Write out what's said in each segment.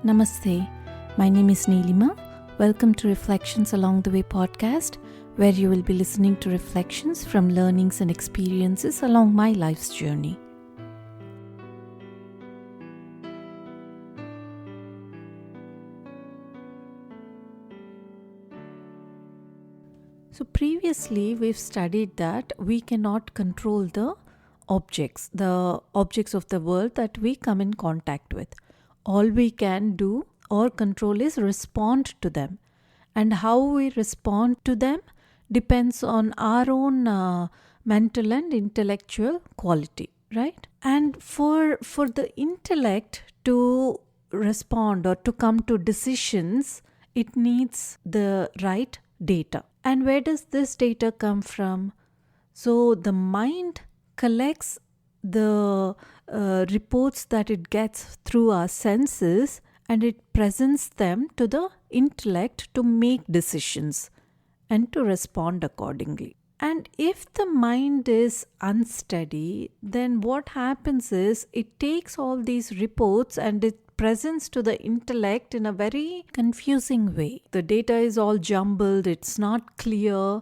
Namaste. My name is Neelima. Welcome to Reflections Along the Way podcast, where you will be listening to reflections from learnings and experiences along my life's journey. So previously we've studied that we cannot control the objects of the world that we come in contact with. All we can do or control is respond to them. And how we respond to them depends on our own mental and intellectual quality, right? And for the intellect to respond or to come to decisions, it needs the right data. And where does this data come from? So the mind collects the reports that it gets through our senses and it presents them to the intellect to make decisions and to respond accordingly. And if the mind is unsteady, then what happens is it takes all these reports and it presents to the intellect in a very confusing way. The data is all jumbled, it's not clear,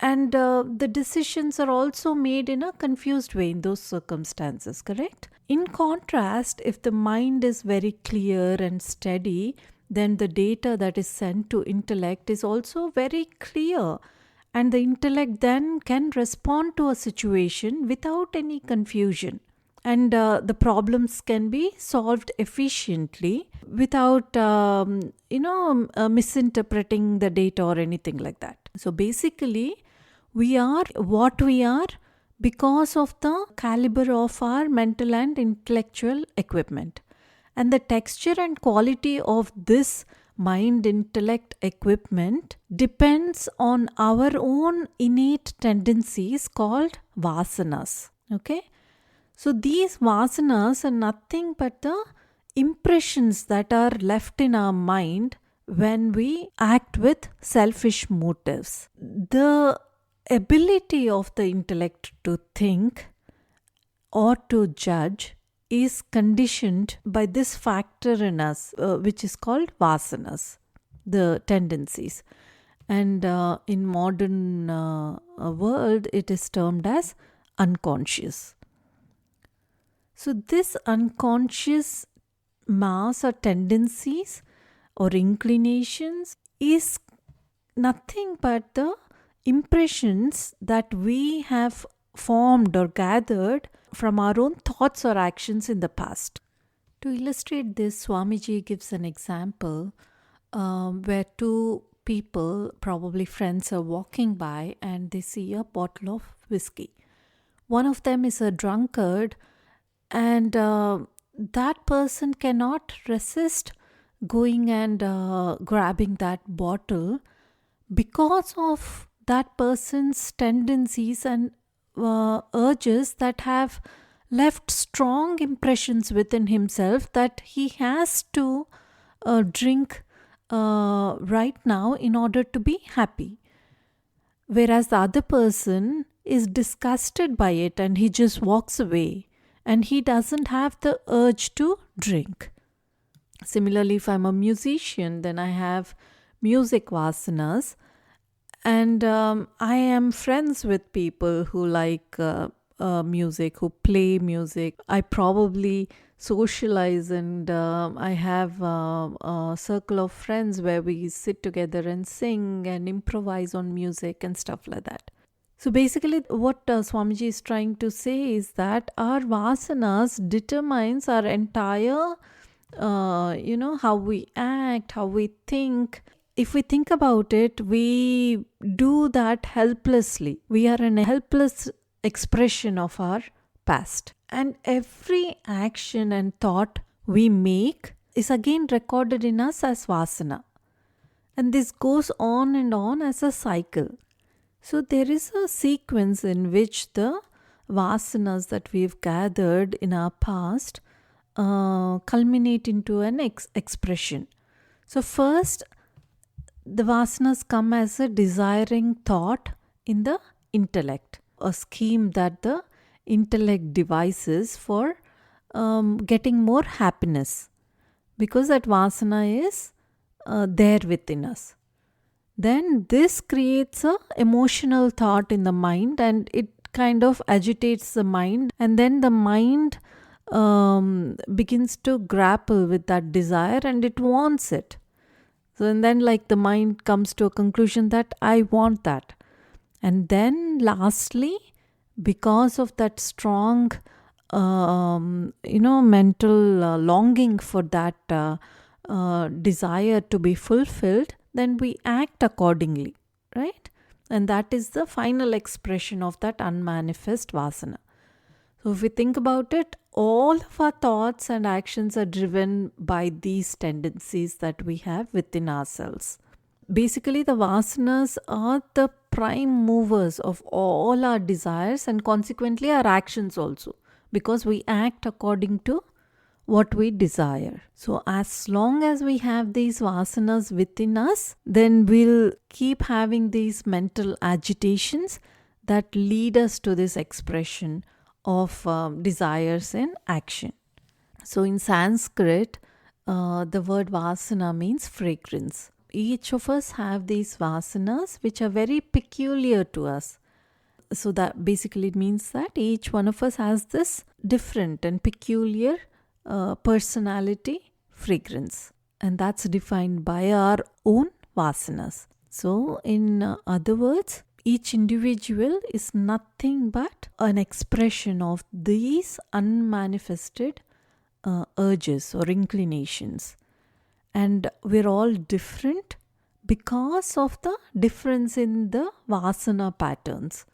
and the decisions are also made in a confused way in those circumstances, correct? In contrast, if the mind is very clear and steady, then the data that is sent to intellect is also very clear. And the intellect then can respond to a situation without any confusion. And the problems can be solved efficiently without, misinterpreting the data or anything like that. So basically, we are what we are because of the caliber of our mental and intellectual equipment. And the texture and quality of this mind-intellect equipment depends on our own innate tendencies called Vasanas. Okay? So these Vasanas are nothing but the impressions that are left in our mind when we act with selfish motives. The ability of the intellect to think or to judge is conditioned by this factor in us, which is called Vasanas, the tendencies. And in modern world, it is termed as unconscious. So this unconscious mass or tendencies or inclinations is nothing but the impressions that we have formed or gathered from our own thoughts or actions in the past. To illustrate this, Swamiji gives an example where two people, probably friends, are walking by and they see a bottle of whiskey. One of them is a drunkard, and that person cannot resist going and grabbing that bottle because of that person's tendencies and urges that have left strong impressions within himself that he has to drink right now in order to be happy. Whereas the other person is disgusted by it and he just walks away and he doesn't have the urge to drink. Similarly, if I'm a musician, then I have music vasanas. And I am friends with people who like music, who play music. I probably socialize and I have a circle of friends where we sit together and sing and improvise on music and stuff like that. So basically what Swamiji is trying to say is that our vasanas determines our entire, how we act, how we think. If we think about it, we do that helplessly. We are in a helpless expression of our past. And every action and thought we make is again recorded in us as vasana. And this goes on and on as a cycle. So there is a sequence in which the vasanas that we've gathered in our past culminate into an expression. So first, the vasanas come as a desiring thought in the intellect, a scheme that the intellect devises for getting more happiness. because that Vasana is there within us. Then this creates a emotional thought in the mind, and it kind of agitates the mind, and then the mind begins to grapple with that desire and it wants it. So and then like the mind comes to a conclusion that I want that. And then lastly, because of that strong mental longing for that desire to be fulfilled, then we act accordingly, right? And that is the final expression of that unmanifest Vasana. So if we think about it, all of our thoughts and actions are driven by these tendencies that we have within ourselves. Basically, the Vasanas are the prime movers of all our desires and consequently our actions also, because we act according to what we desire. So as long as we have these Vasanas within us, then we'll keep having these mental agitations that lead us to this expression of desires in action. So in Sanskrit, the word Vasana means fragrance. Each of us have these Vasanas which are very peculiar to us. So that basically means that each one of us has this different and peculiar personality fragrance, and that's defined by our own Vasanas. So in other words, each individual is nothing but an expression of these unmanifested urges or inclinations. And we're all different because of the difference in the Vasana patterns.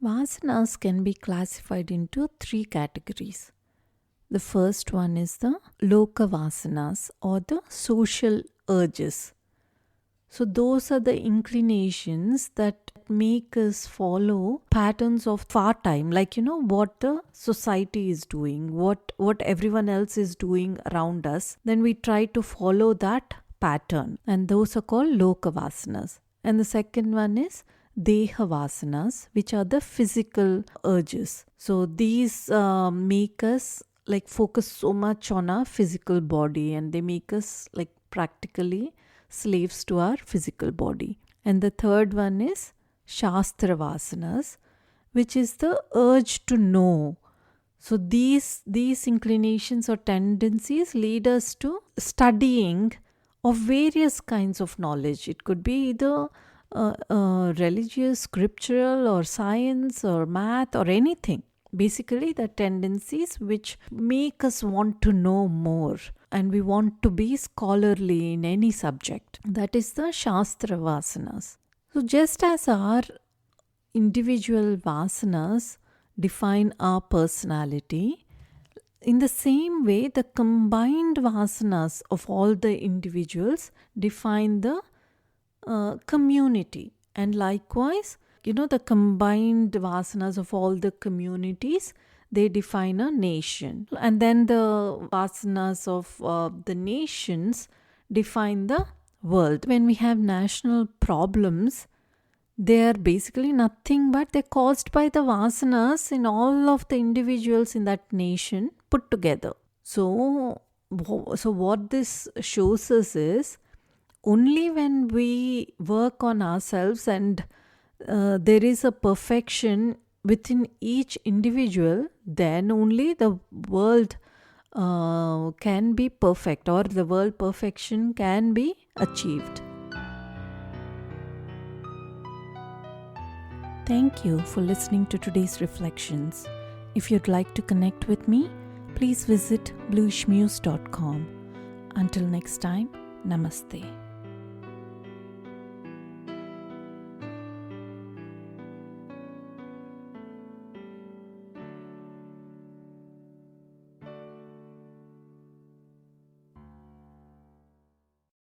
Vasanas can be classified into 3 categories. The first one is the Loka Vasanas, or the social urges. So those are the inclinations that make us follow patterns of far time, like what the society is doing, what everyone else is doing around us. Then we try to follow that pattern, and those are called Loka Vasanas. And the second one is Deha Vasanas, which are the physical urges. So these make us like focus so much on our physical body, and they make us like practically slaves to our physical body. And the third one is Shastra Vasanas, which is the urge to know. So these inclinations or tendencies lead us to studying of various kinds of knowledge. It could be either religious, scriptural, or science, or math, or anything. Basically, the tendencies which make us want to know more, and we want to be scholarly in any subject. That is the Shastra Vasanas. So just as our individual Vasanas define our personality, in the same way the combined Vasanas of all the individuals define the community. And likewise, the combined Vasanas of all the communities, they define a nation. And then the Vasanas of the nations define the world. When we have national problems, they are basically nothing but they're caused by the Vasanas in all of the individuals in that nation put together. So what this shows us is, only when we work on ourselves and there is a perfection within each individual, then only the world can be perfect, or the world perfection can be achieved. Thank you for listening to today's reflections. If you'd like to connect with me, please visit bluishmuse.com. Until next time, Namaste.